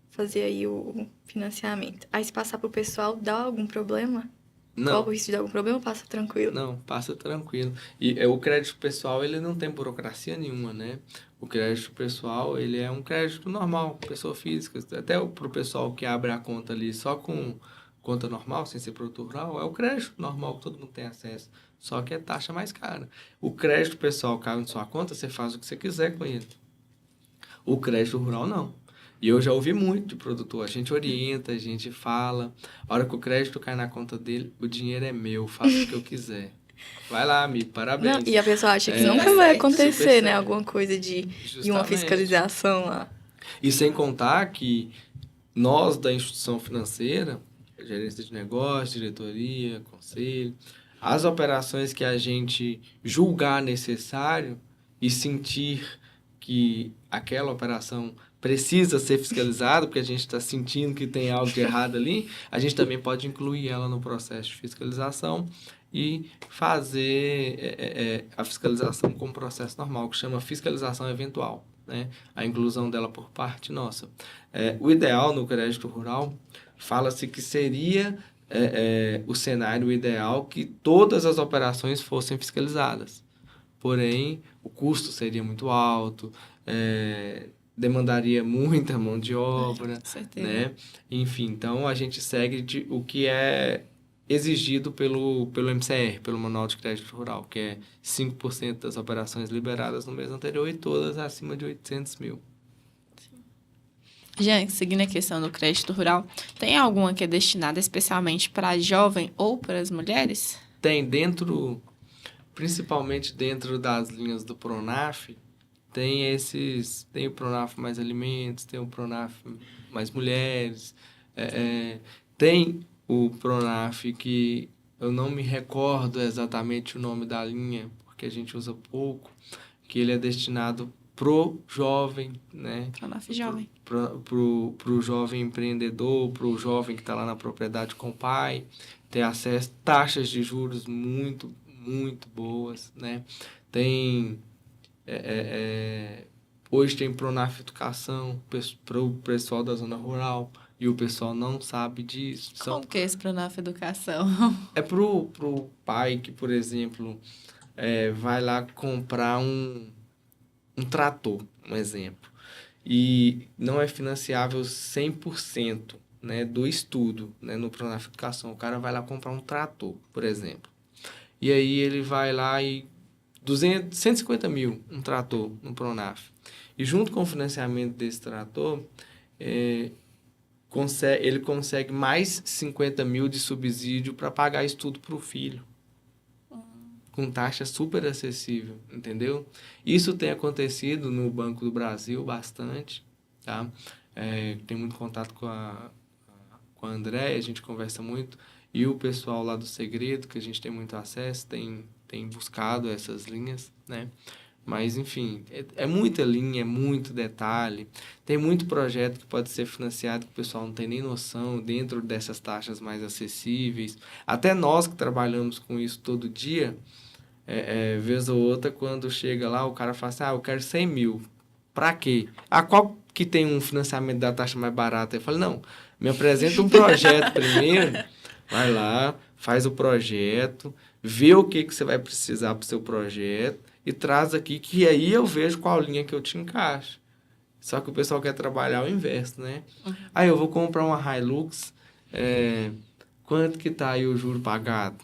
fazer aí o financiamento. Aí se passar para o pessoal, dá algum problema? Não. Qual o risco de dar algum problema? Passa tranquilo? Não, passa tranquilo. E o crédito pessoal, ele não tem burocracia nenhuma, né? O crédito pessoal, ele é um crédito normal, pessoa física. Até para o pessoal que abre a conta ali só com conta normal, sem ser produto rural, é o crédito normal que todo mundo tem acesso. Só que é taxa mais cara. O crédito pessoal cai na sua conta, você faz o que você quiser com ele. O crédito rural, não. E eu já ouvi muito de produtor. A gente orienta, a gente fala. A hora que o crédito cai na conta dele, o dinheiro é meu, faço o que eu quiser. Vai lá, amigo, parabéns. Não, e a pessoa acha que nunca vai acontecer, né? Alguma coisa de uma fiscalização lá. E sem contar que nós, da instituição financeira, gerência de negócio, diretoria, conselho, as operações que a gente julgar necessário e sentir que aquela operação precisa ser fiscalizada, porque a gente está sentindo que tem algo de errado ali, a gente também pode incluir ela no processo de fiscalização e fazer a fiscalização como processo normal, que chama fiscalização eventual, né? A inclusão dela por parte nossa. O ideal no crédito rural, fala-se que seria o cenário ideal que todas as operações fossem fiscalizadas. Porém, o custo seria muito alto, demandaria muita mão de obra, Com certeza. né? Enfim, então a gente segue o que é exigido pelo MCR, pelo Manual de Crédito Rural, que é 5% das operações liberadas no mês anterior e todas acima de 800 mil. Jean, seguindo a questão do crédito rural, tem alguma que é destinada especialmente para jovem ou para as mulheres? Tem principalmente dentro das linhas do Pronaf, tem o Pronaf Mais Alimentos, tem o Pronaf Mais Mulheres, tem o Pronaf que eu não me recordo exatamente o nome da linha, porque a gente usa pouco, que ele é destinado pro jovem, né? Pronaf Jovem. Pro jovem empreendedor, pro jovem que está lá na propriedade com o pai, ter acesso a taxas de juros muito, muito boas, né? Tem... hoje tem Pronaf Educação para o pessoal da zona rural e o pessoal não sabe disso. Como que é esse Pronaf Educação? É pro pai que, por exemplo, vai lá comprar um trator, um exemplo, e não é financiável 100%, né, do estudo, né, no Pronaf Educação. O cara vai lá comprar um trator, por exemplo, e aí ele vai lá e 150 mil, um trator no Pronaf. E junto com o financiamento desse trator, ele consegue mais 50 mil de subsídio para pagar estudo para o filho. Com taxa super acessível, entendeu? Isso tem acontecido no Banco do Brasil bastante, tá? Tem muito contato com a Andréia, a gente conversa muito, e o pessoal lá do Segredo, que a gente tem muito acesso, tem buscado essas linhas, né? Mas, enfim, é muita linha, é muito detalhe. Tem muito projeto que pode ser financiado que o pessoal não tem nem noção dentro dessas taxas mais acessíveis. Até nós que trabalhamos com isso todo dia, vez ou outra, quando chega lá, o cara fala assim, eu quero 100 mil. Pra quê? Qual que tem um financiamento da taxa mais barata? Eu falo, não, me apresenta um projeto primeiro, vai lá, faz o projeto, vê o que você vai precisar pro seu projeto e traz aqui, que aí eu vejo qual linha que eu te encaixo. Só que o pessoal quer trabalhar ao inverso, né? Eu vou comprar uma Hilux, quanto que tá aí o juro pagado?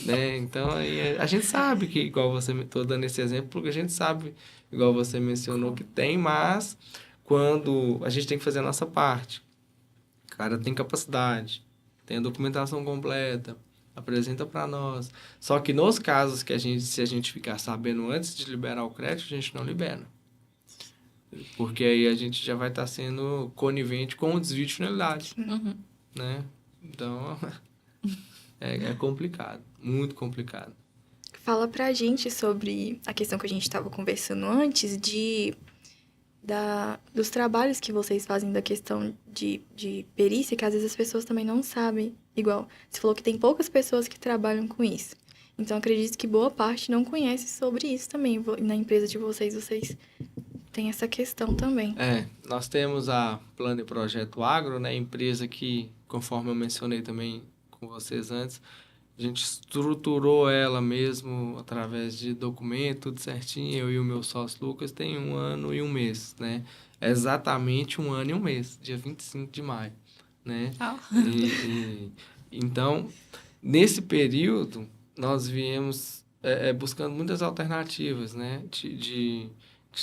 Né? Então, aí a gente sabe que, igual você... Estou dando esse exemplo porque a gente sabe, igual você mencionou, que tem, mas quando a gente tem que fazer a nossa parte. O cara tem capacidade, tem a documentação completa, apresenta para nós. Só que nos casos que se a gente ficar sabendo antes de liberar o crédito, a gente não libera. Porque aí a gente já vai estar sendo conivente com o desvio de finalidade. Uhum. Né? Então, é complicado, muito complicado. Fala pra gente sobre a questão que a gente estava conversando antes dos trabalhos que vocês fazem da questão de perícia, que às vezes as pessoas também não sabem. Igual, você falou que tem poucas pessoas que trabalham com isso. Então, acredito que boa parte não conhece sobre isso também. Na empresa de vocês têm essa questão também. Nós temos a Plano e Projeto Agro, né? Empresa que, conforme eu mencionei também com vocês antes, a gente estruturou ela mesmo através de documento, tudo certinho. Eu e o meu sócio Lucas tem 1 ano e 1 mês, né? Exatamente 1 ano e 1 mês, dia 25 de maio, né? Então, nesse período, nós viemos buscando muitas alternativas, né? De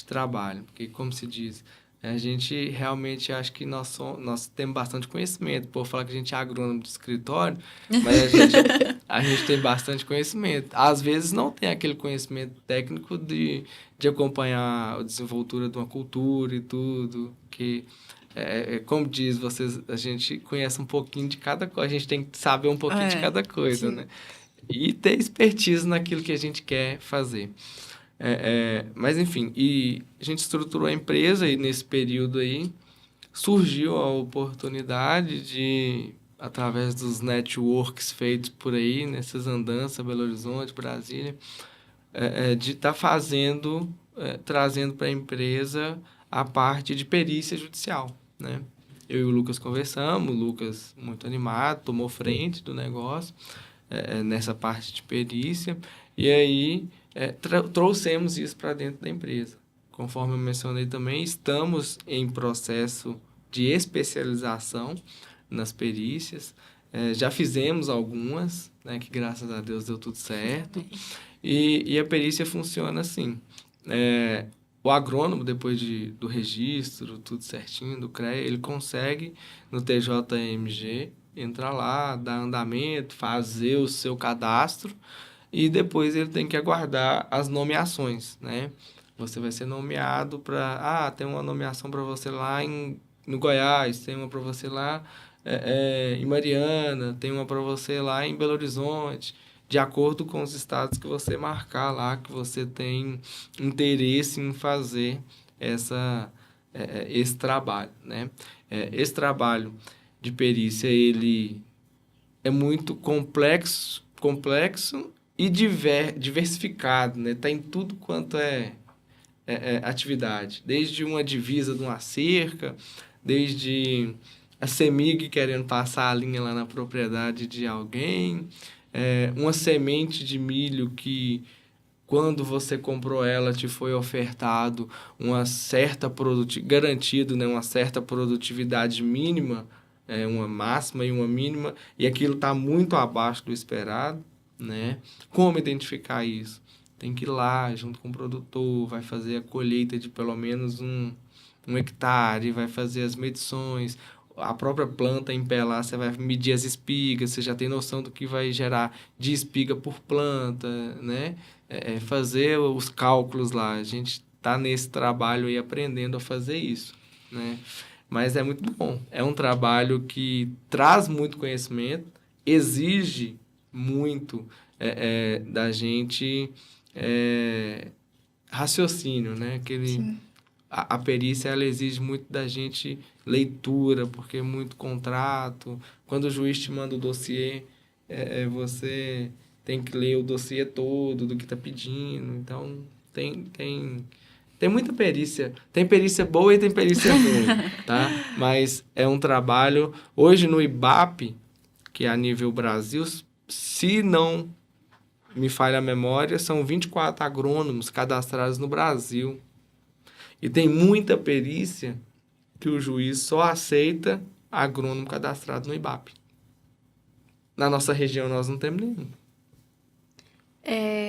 trabalho, porque, como se diz, a gente realmente acha que nós temos bastante conhecimento. Por falar que a gente é agrônomo de escritório, mas a gente tem bastante conhecimento. Às vezes não tem aquele conhecimento técnico de acompanhar a desenvoltura de uma cultura e tudo, que, como diz vocês, a gente conhece um pouquinho de cada coisa, a gente tem que saber um pouquinho de cada coisa, né? E ter expertise naquilo que a gente quer fazer. Mas, enfim, e a gente estruturou a empresa e nesse período aí surgiu a oportunidade de, através dos networks feitos por aí, nessas andanças, Belo Horizonte, Brasília, de estar trazendo para a empresa a parte de perícia judicial, né? Eu e o Lucas conversamos, o Lucas muito animado, tomou frente do negócio, nessa parte de perícia, e aí trouxemos isso para dentro da empresa, conforme eu mencionei também, estamos em processo de especialização nas perícias. Já fizemos algumas, né, que graças a Deus deu tudo certo. E a perícia funciona assim. O agrônomo, depois do registro, tudo certinho, do CREA, ele consegue, no TJMG, entrar lá, dar andamento, fazer o seu cadastro, e depois ele tem que aguardar as nomeações, né? Você vai ser nomeado para... tem uma nomeação para você lá no Goiás, tem uma para você lá em Mariana, tem uma para você lá em Belo Horizonte, de acordo com os estados que você marcar lá, que você tem interesse em fazer esse trabalho, né? Esse trabalho de perícia, ele é muito complexo e diversificado, né? Tá em tudo quanto atividade, desde uma divisa de uma cerca, desde a CEMIG querendo passar a linha lá na propriedade de alguém, uma semente de milho que, quando você comprou ela, te foi ofertado uma certa garantido, né, uma certa produtividade mínima, uma máxima e uma mínima, e aquilo está muito abaixo do esperado, né? Como identificar isso? Tem que ir lá junto com o produtor, vai fazer a colheita de pelo menos um hectare, vai fazer as medições, a própria planta em pé lá, você vai medir as espigas, você já tem noção do que vai gerar de espiga por planta, né? Fazer os cálculos lá. A gente está nesse trabalho aí aprendendo a fazer isso, né? Mas é muito bom. É um trabalho que traz muito conhecimento, exige muito da gente raciocínio, né? Sim. A perícia, ela exige muito da gente leitura, porque é muito contrato. Quando o juiz te manda o dossiê, você tem que ler o dossiê todo do que está pedindo. Então, tem muita perícia. Tem perícia boa e tem perícia ruim, tá? Mas é um trabalho... Hoje, no IBAP, que é a nível Brasil, se não me falha a memória, são 24 agrônomos cadastrados no Brasil. E tem muita perícia que o juiz só aceita agrônomo cadastrado no IBAP. Na nossa região, nós não temos nenhum.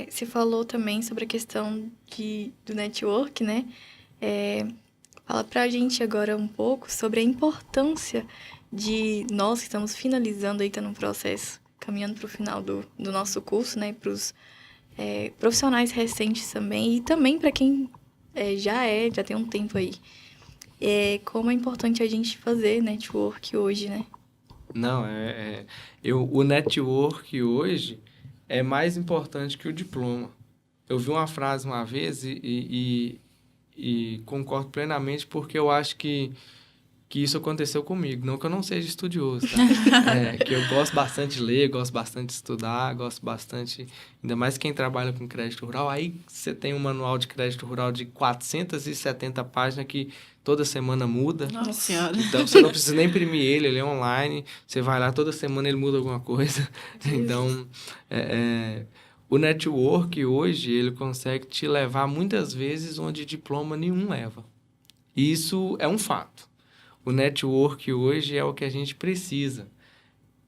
Você falou também sobre a questão do network, né? Fala pra gente agora um pouco sobre a importância de nós que estamos finalizando aí, tá no processo, caminhando para o final do nosso curso, né? Para os profissionais recentes também, e também para quem já tem um tempo aí. Como é importante a gente fazer network hoje, né? Não, o network hoje é mais importante que o diploma. Eu vi uma frase uma vez e concordo plenamente, porque eu acho que isso aconteceu comigo. Não que eu não seja estudioso, tá? Que eu gosto bastante de ler, gosto bastante de estudar, gosto bastante... Ainda mais quem trabalha com crédito rural. Aí você tem um manual de crédito rural de 470 páginas que toda semana muda. Nossa Senhora. Então, você não precisa nem imprimir ele é online. Você vai lá, toda semana ele muda alguma coisa. Então, o network hoje, ele consegue te levar muitas vezes onde diploma nenhum leva. Isso é um fato. O network hoje é o que a gente precisa.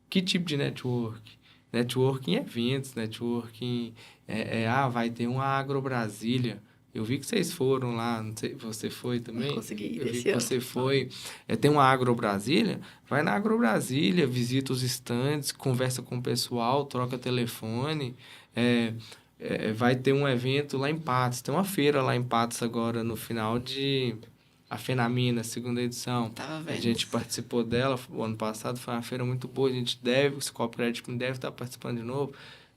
Que tipo de network? Networking em eventos, networking... vai ter uma Agrobrasília. Eu vi que vocês foram lá, não sei, você foi também? Não consegui ir Eu vi esse que ano. você foi. Tem uma Agrobrasília, vai na Agrobrasília, visita os estandes, conversa com o pessoal, troca telefone. Vai ter um evento lá em Patos. Tem uma feira lá em Patos agora, no final de... A Fenamina, segunda edição. Tava vendo. A gente participou dela o ano passado, foi uma feira muito boa. A gente deve, o Scopcredit deve estar participando de novo.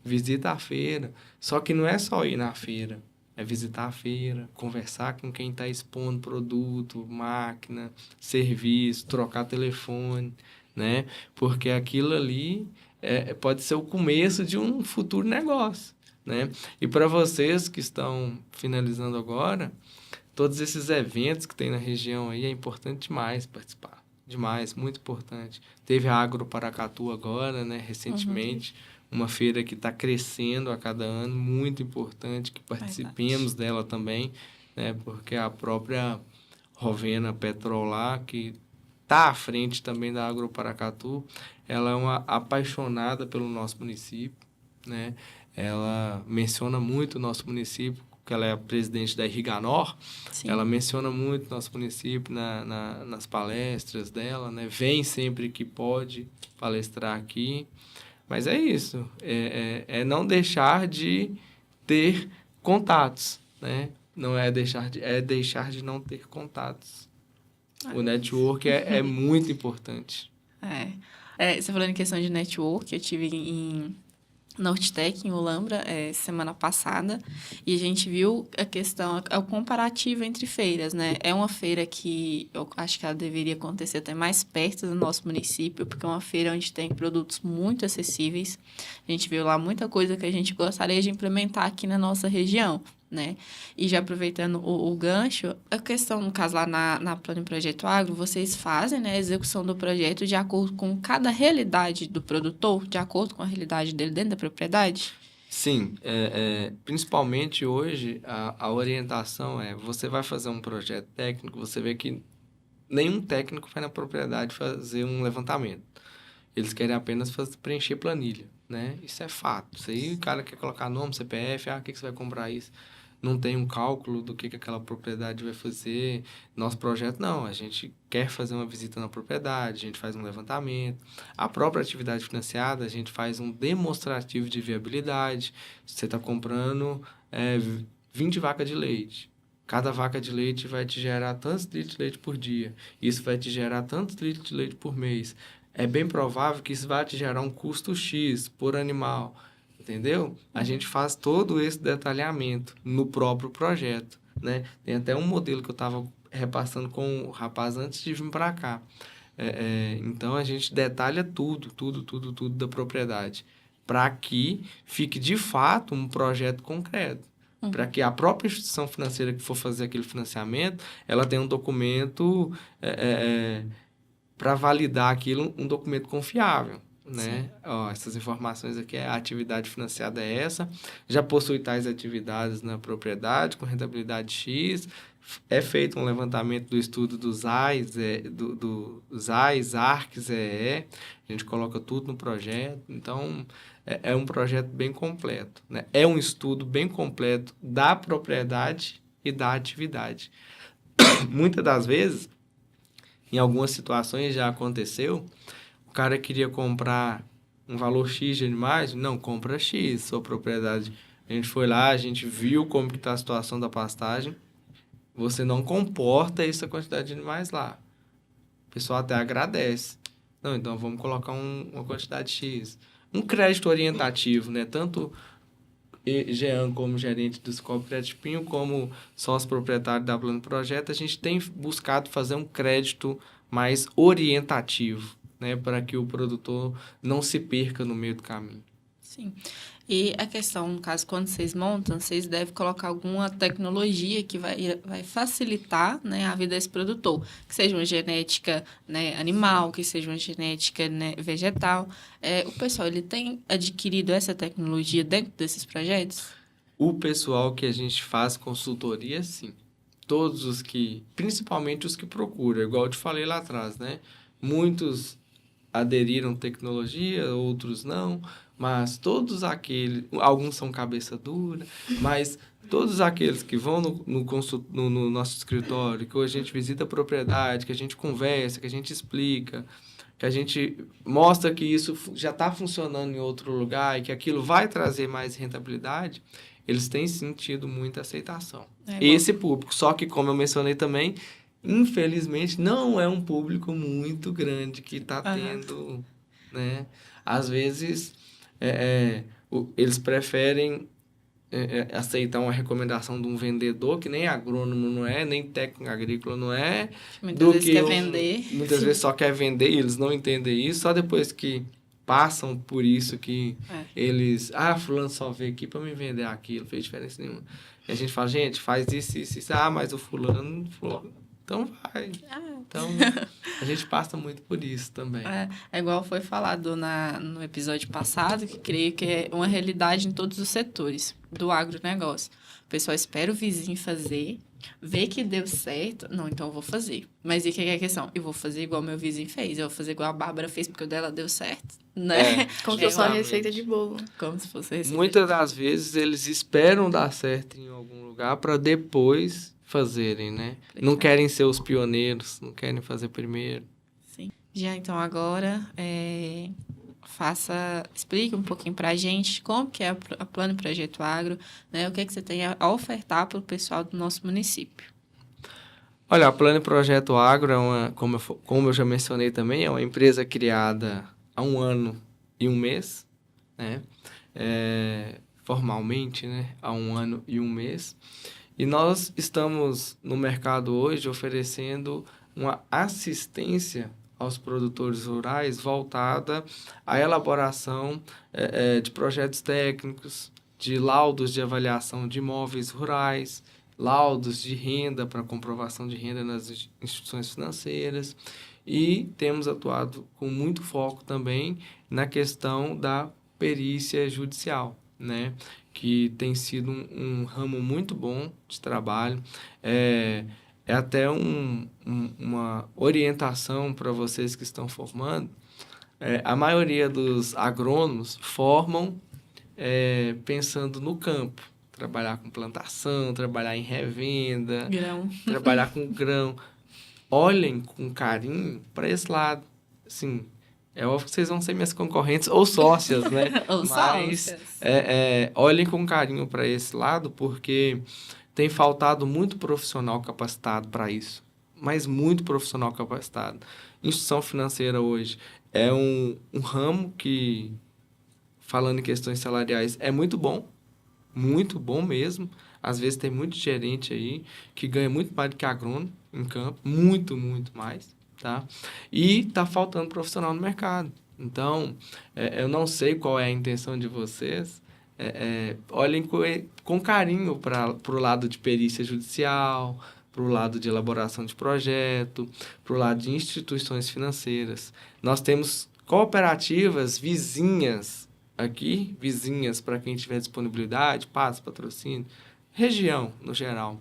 Visita a feira. Só que não é só ir na feira. É visitar a feira, conversar com quem está expondo produto, máquina, serviço, trocar telefone, né? Porque aquilo ali pode ser o começo de um futuro negócio, né? E para vocês que estão finalizando agora... Todos esses eventos que tem na região aí é importante demais participar. Demais, muito importante. Teve a Agro Paracatu agora, né, recentemente. Uma feira que está crescendo a cada ano, muito importante que participemos dela também. né? Porque a própria Rovena Petrolar, que está à frente também da Agroparacatu, ela é uma apaixonada pelo nosso município, né? Ela menciona muito o nosso município, que ela é a presidente da Irriganor, Sim. ela menciona muito o nosso município nas palestras dela, né? Vem sempre que pode palestrar aqui. Mas é isso, é não deixar de ter contatos, né? Não é deixar de não ter contatos. O network é muito importante. Você falando em questão de network, eu tive em Nortec, em Olambra, semana passada, e a gente viu a questão, o comparativo entre feiras, né? É uma feira que eu acho que ela deveria acontecer até mais perto do nosso município, porque é uma feira onde tem produtos muito acessíveis. A gente viu lá muita coisa que a gente gostaria de implementar aqui na nossa região, né? E já aproveitando o gancho, a questão, no caso lá na Plano Projeto Agro, vocês fazem, né, a execução do projeto de acordo com cada realidade do produtor, de acordo com a realidade dele dentro da propriedade? Sim, principalmente hoje a orientação você vai fazer um projeto técnico, você vê que nenhum técnico vai na propriedade fazer um levantamento. Eles querem apenas preencher planilha, né? Isso é fato. Isso aí o cara quer colocar nome, CPF, o que você vai comprar isso? Não tem um cálculo do que aquela propriedade vai fazer. Nosso projeto, não. A gente quer fazer uma visita na propriedade, a gente faz um levantamento. A própria atividade financiada, a gente faz um demonstrativo de viabilidade. Você está comprando 20 vacas de leite. Cada vaca de leite vai te gerar tantos litros de leite por dia. Isso vai te gerar tantos litros de leite por mês. É bem provável que isso vai te gerar um custo X por animal. Entendeu? A gente faz todo esse detalhamento no próprio projeto, né? Tem até um modelo que eu estava repassando com o rapaz antes de vir para cá. Então, a gente detalha tudo da propriedade, para que fique, de fato, um projeto concreto. Para que a própria instituição financeira que for fazer aquele financiamento, ela tenha um documento para validar aquilo, um documento confiável. Né? Essas informações aqui, a atividade financiada é essa, já possui tais atividades na propriedade com rentabilidade X, é feito um levantamento do estudo dos AIS, dos AIS, ARCs, a gente coloca tudo no projeto, então é um projeto bem completo, né? É um estudo bem completo da propriedade e da atividade. Muitas das vezes, em algumas situações já aconteceu, o cara queria comprar um valor X de animais, não, compra X, sua propriedade. A gente foi lá, a gente viu como que está a situação da pastagem, você não comporta essa quantidade de animais lá. O pessoal até agradece. Não, então vamos colocar uma quantidade X. Um crédito orientativo, né? Tanto Jean como gerente do Cicobi Crédito Pinho, como sócio proprietário da Plano Projeto, a gente tem buscado fazer um crédito mais orientativo, né, para que o produtor não se perca no meio do caminho. Sim. E a questão, no caso, quando vocês montam, vocês devem colocar alguma tecnologia que vai facilitar, né, a vida desse produtor. Que seja uma genética, né, animal, que seja uma genética, né, vegetal. O pessoal, ele tem adquirido essa tecnologia dentro desses projetos? O pessoal que a gente faz consultoria, sim. Todos os que, principalmente os que procuram, igual eu te falei lá atrás, né? Muitos aderiram tecnologia, outros não, mas todos aqueles, alguns são cabeça dura, mas todos aqueles que vão no nosso escritório, que a gente visita a propriedade, que a gente conversa, que a gente explica, que a gente mostra que isso já está funcionando em outro lugar e que aquilo vai trazer mais rentabilidade, eles têm sentido muita aceitação. Esse público, só que, como eu mencionei também, infelizmente, não é um público muito grande que está tendo, né? Às vezes, eles preferem aceitar uma recomendação de um vendedor, que nem agrônomo não é, nem técnico agrícola não é. Muitas vezes quer vender. Muitas vezes só quer vender e eles não entendem isso, só depois que passam por isso que eles... fulano só veio aqui para me vender aquilo, fez diferença nenhuma. E a gente fala, gente, faz isso. Mas o fulano falou... Então vai. Então, a gente passa muito por isso também. É igual foi falado no episódio passado, que creio que é uma realidade em todos os setores do agronegócio. O pessoal espera o vizinho fazer, vê que deu certo, não, então eu vou fazer. Mas e que é a questão? Eu vou fazer igual meu vizinho fez, eu vou fazer igual a Bárbara fez, porque o dela deu certo, né? Como se fosse uma receita de bolo. Como se fosse receita. Muitas das vezes eles esperam dar certo em algum lugar para depois fazerem, né? Não querem ser os pioneiros, não querem fazer primeiro. Sim. Já então agora, explique um pouquinho para a gente como que é a Plano Projeto Agro, né? O que é que você tem a ofertar para o pessoal do nosso município. Olha, a Plano Projeto Agro é como eu já mencionei também, é uma empresa criada há 1 ano e 1 mês, né? Formalmente, né? Há 1 ano e 1 mês. E nós estamos no mercado hoje oferecendo uma assistência aos produtores rurais voltada à elaboração de projetos técnicos, de laudos de avaliação de imóveis rurais, laudos de renda para comprovação de renda nas instituições financeiras, e temos atuado com muito foco também na questão da perícia judicial, né? Que tem sido um ramo muito bom de trabalho. É até uma orientação para vocês que estão formando. A maioria dos agrônomos formam pensando no campo. Trabalhar com plantação, trabalhar em revenda, Grão. trabalhar com grão. Olhem com carinho para esse lado. Assim, é óbvio que vocês vão ser minhas concorrentes ou sócias, né? Ou Mas sócias. olhem com carinho para esse lado, porque tem faltado muito profissional capacitado para isso. Mas muito profissional capacitado. Instituição financeira hoje é um ramo que, falando em questões salariais, é muito bom mesmo. Às vezes tem muito gerente aí que ganha muito mais do que agrônomo em campo, muito, muito mais, tá? E tá faltando profissional no mercado. Então, eu não sei qual é a intenção de vocês, olhem com carinho para o lado de perícia judicial, para o lado de elaboração de projeto, para o lado de instituições financeiras. Nós temos cooperativas vizinhas aqui, vizinhas para quem tiver disponibilidade, passa, patrocínio, região no geral,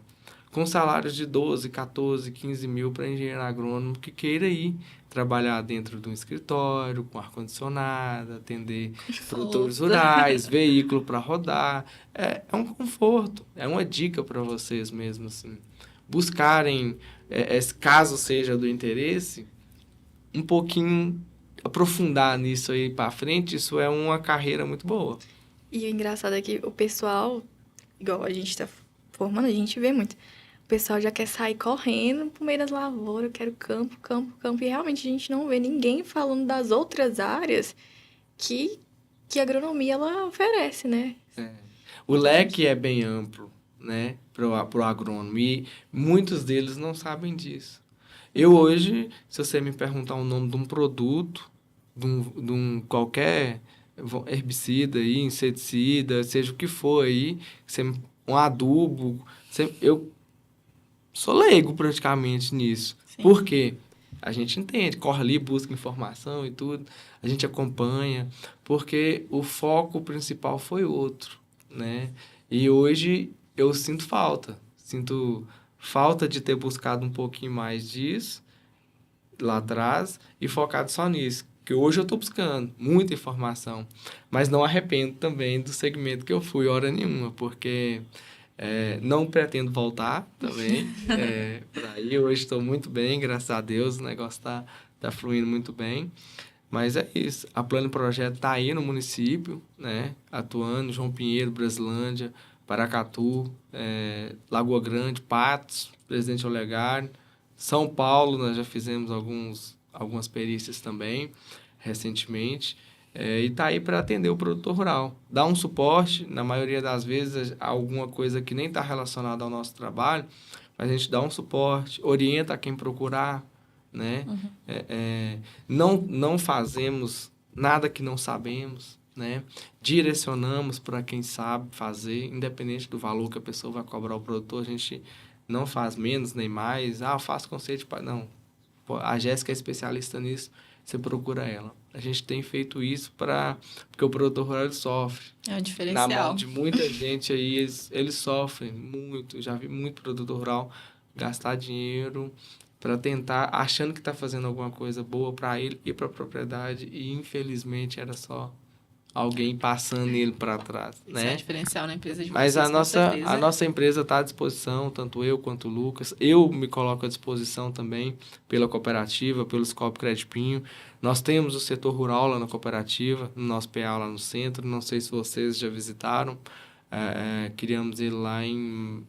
com salários de 12, 14, 15 mil para engenheiro agrônomo que queira ir trabalhar dentro de um escritório, com ar-condicionado, atender produtores rurais, veículo para rodar. É um conforto, é uma dica para vocês mesmo, assim. Buscarem, caso seja do interesse, um pouquinho aprofundar nisso aí para frente, isso é uma carreira muito boa. E o engraçado é que o pessoal, igual a gente tá formando, a gente vê muito. O pessoal já quer sair correndo pro meio das lavouras, eu quero campo, campo, campo. E realmente a gente não vê ninguém falando das outras áreas que a agronomia ela oferece, né? O leque é bem amplo, né, pro agrônomo, e muitos deles não sabem disso. Eu hoje, se você me perguntar o nome de um produto, de um qualquer herbicida aí, inseticida, seja o que for aí, um adubo, eu sou leigo praticamente nisso. Sim. Por quê? A gente entende, corre ali, busca informação e tudo, a gente acompanha, porque o foco principal foi outro, né? E hoje eu sinto falta de ter buscado um pouquinho mais disso lá atrás e focado só nisso. Que hoje eu estou buscando muita informação, mas não arrependo também do segmento que eu fui hora nenhuma, porque não pretendo voltar também por aí. Hoje estou muito bem, graças a Deus, o negócio tá fluindo muito bem. Mas é isso, a Plano Projeto está aí no município, né, atuando, João Pinheiro, Brasilândia, Paracatu, Lagoa Grande, Patos, Presidente Olegário, São Paulo, nós já fizemos algumas perícias também, recentemente, e está aí para atender o produtor rural. Dá um suporte, na maioria das vezes, alguma coisa que nem está relacionada ao nosso trabalho, mas a gente dá um suporte, orienta quem procurar, né? Não fazemos nada que não sabemos, né? Direcionamos para quem sabe fazer, independente do valor que a pessoa vai cobrar ao produtor, a gente não faz menos nem mais. Ah, eu faço conceito de... Não, pô, a Jéssica é especialista nisso, você procura ela. A gente tem feito isso porque o produtor rural ele sofre. É um Na diferencial. mão de muita gente aí, eles sofrem muito. Já vi muito produtor rural gastar dinheiro para tentar, achando que está fazendo alguma coisa boa para ele e para a propriedade, e infelizmente era só alguém passando ele para trás, Isso é um né? diferencial na empresa de Mas vocês, com certeza. a nossa empresa está à disposição, tanto eu quanto o Lucas. Eu me coloco à disposição também pela cooperativa, pelo Scope Credit Pinho. Nós temos o setor rural lá na cooperativa, no nosso PA lá no centro. Não sei se vocês já visitaram. Criamos ele lá em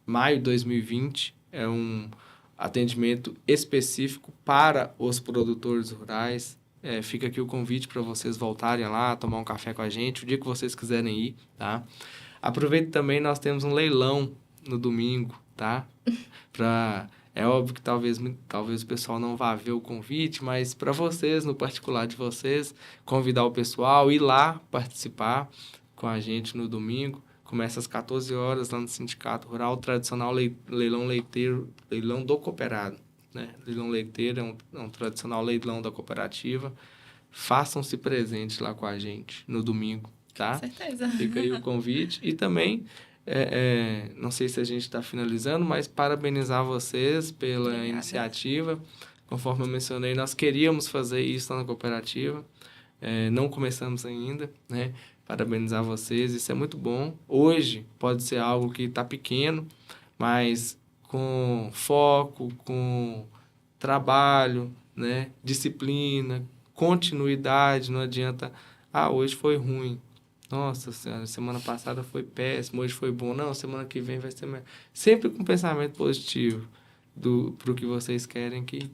maio de 2020. É um atendimento específico para os produtores rurais. Fica aqui o convite para vocês voltarem lá, tomar um café com a gente, o dia que vocês quiserem ir, tá? Aproveite também, nós temos um leilão no domingo, tá? É óbvio que talvez o pessoal não vá ver o convite, mas para vocês, no particular de vocês, convidar o pessoal, ir lá participar com a gente no domingo. Começa às 14 horas lá no Sindicato Rural, tradicional leilão leiteiro, leilão do cooperado. Né? Leilão leiteiro é um tradicional leilão da cooperativa. Façam-se presentes lá com a gente no domingo, tá? Com certeza. Fica aí o convite. E também, não sei se a gente está finalizando, mas parabenizar vocês pela Obrigada. iniciativa. Conforme eu mencionei, nós queríamos fazer isso lá na cooperativa. Não começamos ainda, né? Parabenizar vocês, isso é muito bom. Hoje pode ser algo que está pequeno, mas com foco, com trabalho, né? Disciplina, continuidade, não adianta, hoje foi ruim. Nossa senhora, semana passada foi péssimo, hoje foi bom. Não, semana que vem vai ser melhor. Sempre com pensamento positivo para o que vocês querem, que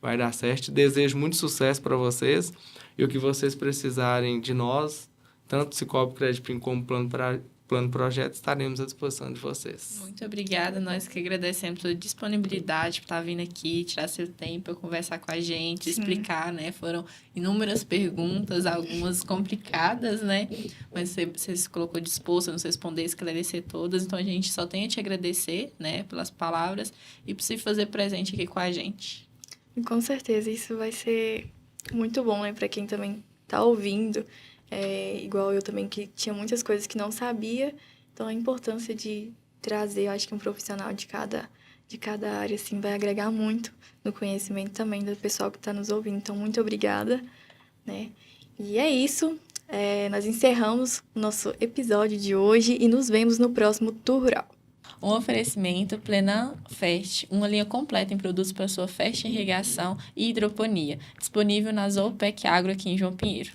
vai dar certo. Desejo muito sucesso para vocês e o que vocês precisarem de nós, tanto Sicoob Credit Pinho como Plano Projeto, estaremos à disposição de vocês. Muito obrigada, nós que agradecemos pela disponibilidade por estar vindo aqui, tirar seu tempo, conversar com a gente, explicar, né? Foram inúmeras perguntas, algumas complicadas, né? Mas você se colocou disposto a nos responder, esclarecer todas, então a gente só tem a te agradecer, né? Pelas palavras e por se fazer presente aqui com a gente. Com certeza, isso vai ser muito bom, né? Para quem também está ouvindo. Igual eu também, que tinha muitas coisas que não sabia. Então, a importância de trazer, eu acho que um profissional de cada área, assim, vai agregar muito no conhecimento também do pessoal que está nos ouvindo. Então, muito obrigada, né? E é isso. Nós encerramos o nosso episódio de hoje e nos vemos no próximo Tour Rural. Um oferecimento Plenan Fest, uma linha completa em produtos para sua festa, irrigação e hidroponia, disponível na Zoopec Agro aqui em João Pinheiro.